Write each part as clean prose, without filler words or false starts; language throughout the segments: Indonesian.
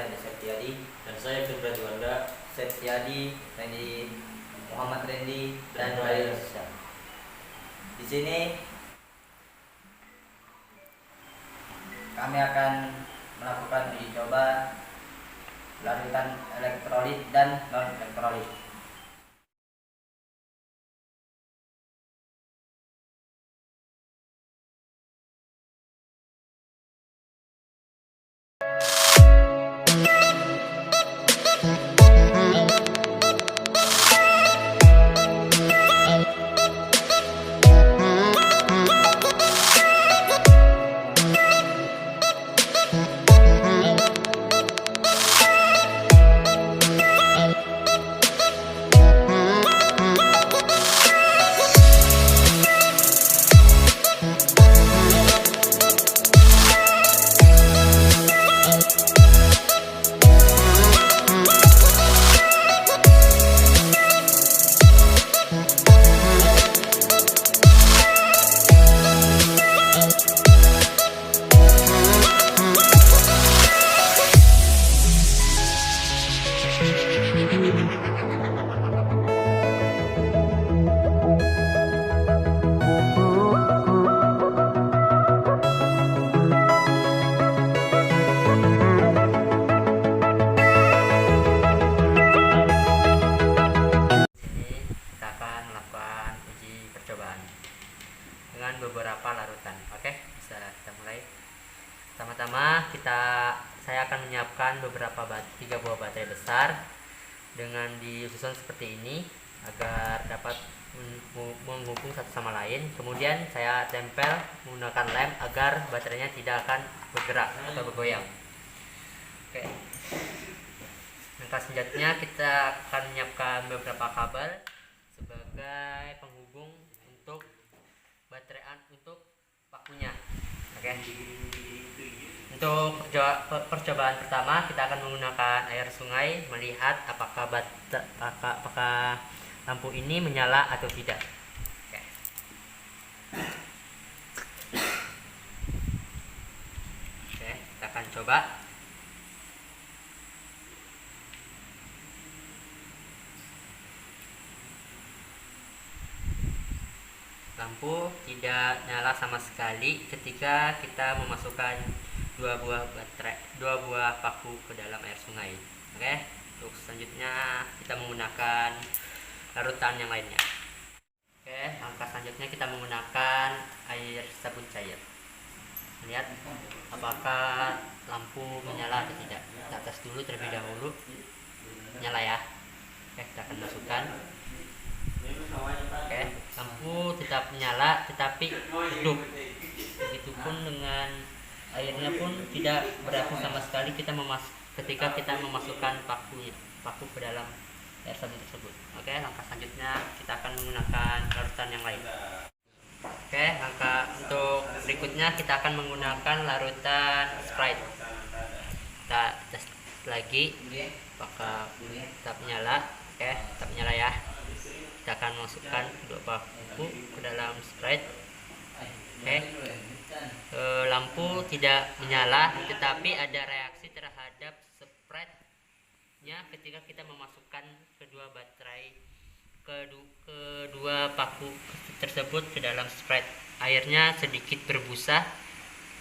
Randy Septiadi. Dan saya Fendra Juanda. Septiadi, Randy, Muhammad Randy, Dan dan Rai Raisa. Di sini kami akan melakukan uji coba larutan elektrolit dan non elektrolit. Dengan beberapa larutan. Oke, bisa kita mulai. Pertama-tama saya akan menyiapkan tiga buah baterai besar dengan disusun seperti ini agar dapat menghubung satu sama lain. Kemudian saya tempel menggunakan lem agar baterainya tidak akan bergerak atau bergoyang. Oke. Langkah selanjutnya kita akan menyiapkan beberapa kabel sebagai penghubung untuk untuk pakunya. Oke. Untuk percobaan pertama kita akan menggunakan air sungai melihat apakah lampu ini menyala atau tidak. Oke. Oke, kita akan coba. Lampu tidak nyala sama sekali ketika kita memasukkan dua buah paku ke dalam air sungai. Oke, untuk selanjutnya kita menggunakan larutan yang lainnya. Oke, langkah selanjutnya kita menggunakan air sabun cair. Lihat apakah lampu menyala atau tidak. Kita tes dulu terlebih dahulu. Nyala ya. Oke, kita akan masukkan. Oke, lampu tetap menyala tetapi redup. Begitupun dengan airnya pun tidak berapi sama sekali ketika kita memasukkan paku ke dalam air sabun tersebut. Oke, langkah selanjutnya kita akan menggunakan larutan yang lain. Oke, langkah untuk berikutnya kita akan menggunakan larutan Sprite. Kita tes lagi apakah tetap menyala. Oke, tetap menyala ya. Kita akan masukkan dua paku ke dalam Sprite. Oke, lampu tidak menyala tetapi ada reaksi terhadap Sprite-nya ketika kita memasukkan kedua paku tersebut ke dalam Sprite. Airnya sedikit berbusa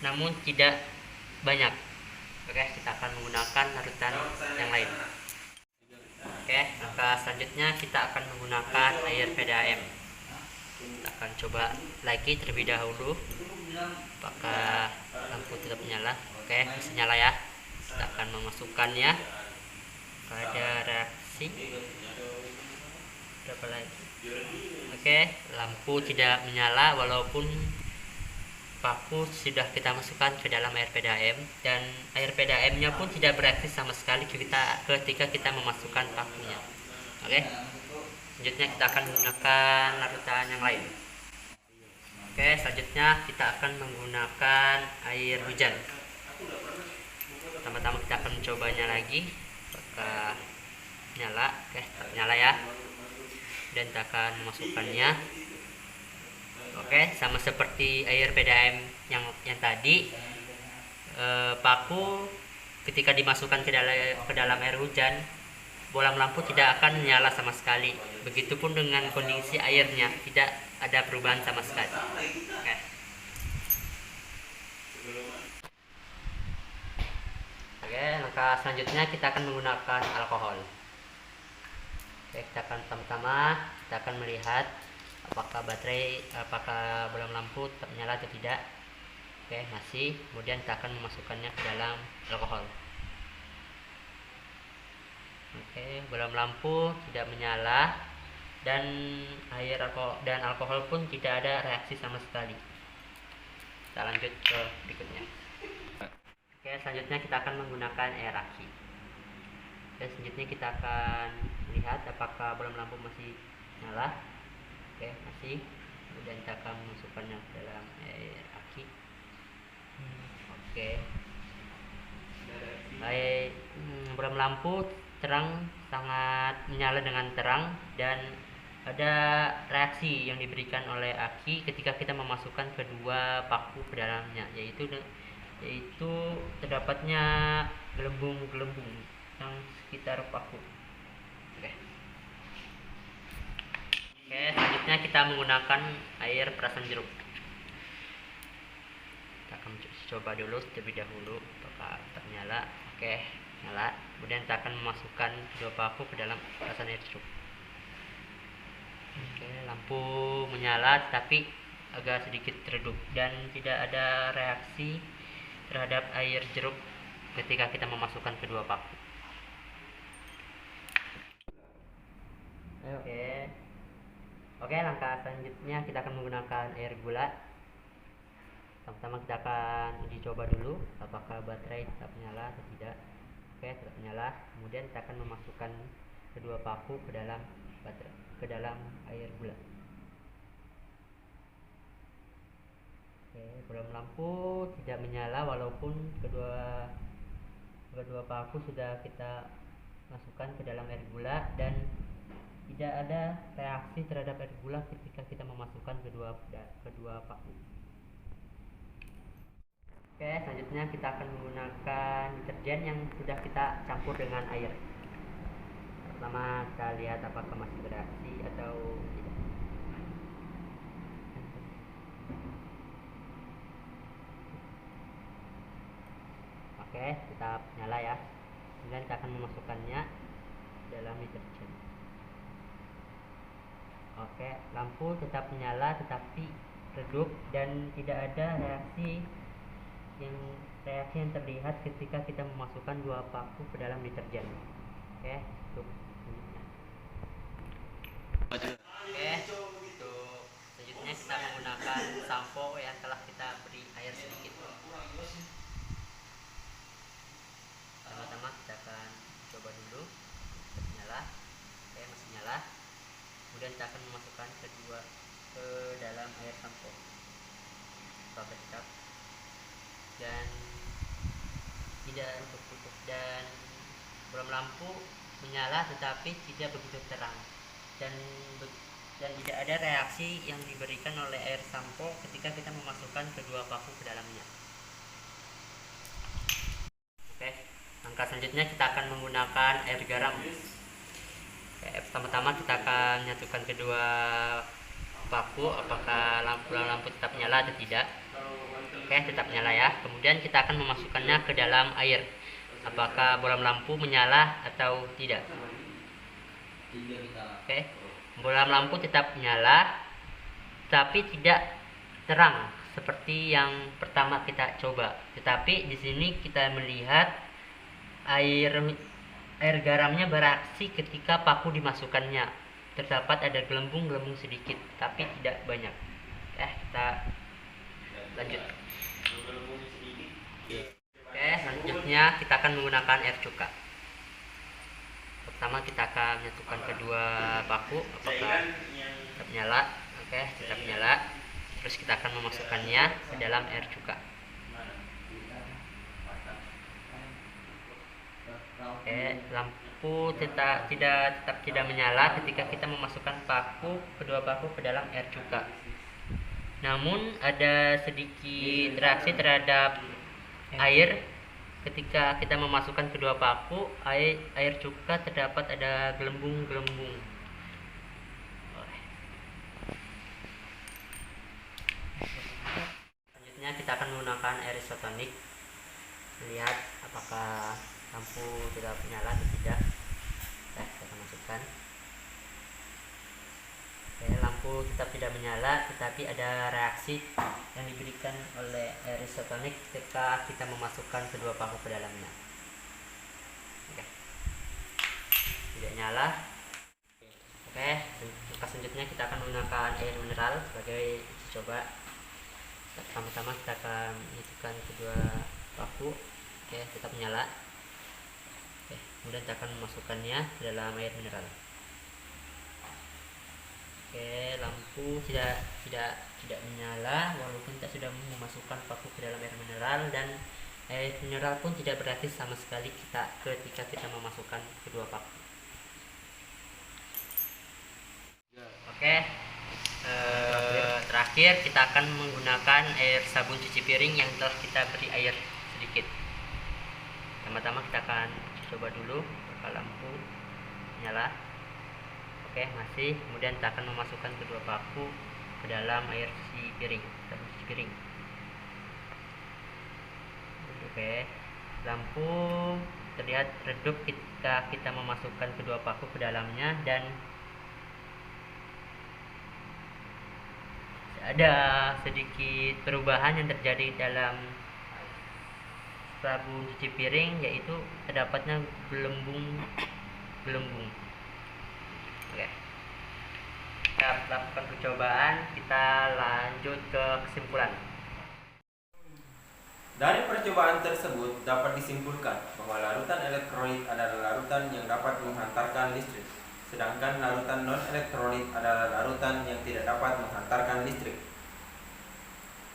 namun tidak banyak. Oke, kita akan menggunakan larutan yang lain. Oke, langkah selanjutnya kita akan menggunakan air PDAM. Kita akan coba lagi terlebih dahulu apakah lampu tetap menyala. Oke, masih nyala ya. Kita akan memasukkannya. Ada reaksi berapa lagi. Oke, lampu tidak menyala walaupun paku sudah kita masukkan ke dalam air PDAM, dan air PDAM nya pun tidak bereaksi sama sekali ketika kita memasukkan pakunya. Oke, selanjutnya kita akan menggunakan larutan yang lain. Oke, selanjutnya kita akan menggunakan air hujan. Pertama-tama kita akan mencobanya lagi apakah nyala. Oke, tetap nyala ya, dan kita akan memasukkannya. Oke, sama seperti air PDAM yang tadi, paku ketika dimasukkan ke dalam air hujan, bola lampu tidak akan menyala sama sekali. Begitupun dengan kondisi airnya, tidak ada perubahan sama sekali. Oke. Oke, langkah selanjutnya kita akan menggunakan alkohol. Oke, kita akan pertama-tama kita akan melihat apakah bola lampu tetap menyala atau tidak. Oke, masih. Kemudian kita akan memasukkannya ke dalam alkohol. Oke, bola lampu tidak menyala dan alkohol pun tidak ada reaksi sama sekali. Kita lanjut ke berikutnya. Oke, selanjutnya kita akan menggunakan air aki. Dan selanjutnya kita akan lihat apakah bola lampu masih nyala. Oke, masih. Kemudian kita akan memasukkannya ke dalam air aki. Oke. Baik, bola lampu terang, sangat menyala dengan terang, dan ada reaksi yang diberikan oleh aki ketika kita memasukkan kedua paku ke dalamnya, yaitu terdapatnya gelembung-gelembung yang sekitar paku. Oke, selanjutnya kita menggunakan air perasan jeruk. Kita akan coba dulu terlebih dahulu apakah ternyala. Oke, nyala. Kemudian kita akan memasukkan dua paku ke dalam perasan air jeruk. Oke, lampu menyala tapi agak sedikit redup dan tidak ada reaksi terhadap air jeruk ketika kita memasukkan kedua paku. Oke, langkah selanjutnya kita akan menggunakan air gula. Pertama kita akan uji coba dulu apakah baterai tetap menyala atau tidak. Oke, tetap menyala. Kemudian kita akan memasukkan kedua paku ke dalam air gula. Oke, bola lampu tidak menyala walaupun kedua paku sudah kita masukkan ke dalam air gula dan tidak ada reaksi terhadap air gula ketika kita memasukkan kedua paku. Oke, selanjutnya kita akan menggunakan deterjen yang sudah kita campur dengan air. Pertama kita lihat apakah masih bereaksi atau tidak. Oke, kita nyala ya. Kemudian kita akan memasukkannya dalam deterjen. Oke, lampu tetap menyala tetapi redup dan tidak ada reaksi yang terlihat ketika kita memasukkan dua paku ke dalam deterjen. Oke, untuk selanjutnya. Selanjutnya kita menggunakan sampo yang telah kita beri air sedikit. Pertama-tama kita akan coba dulu nyala. Oke, masih nyala. Kemudian kita akan memasukkan kedua ke dalam air sampo. Tetap dan tidak tutup dan bola lampu menyala tetapi tidak begitu terang dan tidak ada reaksi yang diberikan oleh air sampo ketika kita memasukkan kedua paku ke dalamnya. Oke, langkah selanjutnya kita akan menggunakan air garam. Pertama-tama kita akan menyatukan kedua paku apakah lampu tetap nyala atau tidak. Oke, tetap nyala ya. Kemudian kita akan memasukkannya ke dalam air. Apakah bola lampu menyala atau tidak? Oke, bola lampu tetap nyala, tapi tidak terang seperti yang pertama kita coba. Tetapi di sini kita melihat air garamnya beraksi ketika paku dimasukkannya. Terdapat ada gelembung-gelembung sedikit, tapi tidak banyak. Kita lanjut. Oke, selanjutnya kita akan menggunakan air cuka. Pertama kita akan menyatukan kedua paku apakah tetap nyala. Oke, tetap nyala. Terus kita akan memasukkannya ke dalam air cuka. Oke, lampu tetap tidak menyala ketika kita memasukkan kedua paku ke dalam air cuka. Namun ada sedikit reaksi terhadap air ketika kita memasukkan kedua paku, air cuka terdapat ada gelembung-gelembung. Selanjutnya kita akan menggunakan air isotonik. Lihat apakah lampu sudah menyala atau tidak. Kita akan masukkan. Lampu tetap tidak menyala, tetapi ada reaksi yang diberikan oleh air isotonik ketika kita memasukkan kedua paku ke dalamnya. Tidak nyala. Langkah selanjutnya kita akan menggunakan air mineral sebagai uji coba. Pertama-tama kita akan menyatukan kedua paku. Tetap menyala. Kemudian kita akan memasukkannya ke dalam air mineral. Lampu tidak menyala walaupun kita sudah memasukkan paku ke dalam air mineral, dan air mineral pun tidak berarti sama sekali ketika kita memasukkan kedua paku. Terakhir kita akan menggunakan air sabun cuci piring yang telah kita beri air sedikit. Pertama-tama kita akan coba dulu apakah lampu nyala. Masih. Kemudian kita akan memasukkan kedua paku ke dalam air cuci piring. Lampu terlihat redup ketika kita memasukkan kedua paku ke dalamnya, dan ada sedikit perubahan yang terjadi dalam sabun cuci piring, yaitu terdapatnya gelembung. Kita lakukan percobaan, kita lanjut ke kesimpulan. Dari percobaan tersebut dapat disimpulkan bahwa larutan elektrolit adalah larutan yang dapat menghantarkan listrik, sedangkan larutan non-elektrolit adalah larutan yang tidak dapat menghantarkan listrik.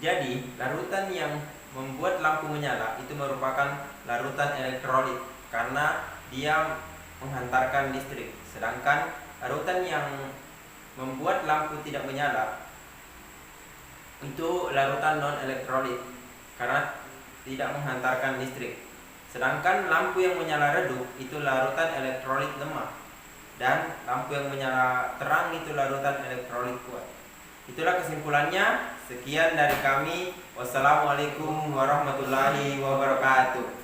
Jadi, larutan yang membuat lampu menyala itu merupakan larutan elektrolit karena dia menghantarkan listrik, sedangkan larutan yang membuat lampu tidak menyala itu larutan non-elektrolit karena tidak menghantarkan listrik. Sedangkan lampu yang menyala redup itu larutan elektrolit lemah, dan lampu yang menyala terang itu larutan elektrolit kuat. Itulah kesimpulannya. Sekian dari kami. Wassalamualaikum warahmatullahi wabarakatuh.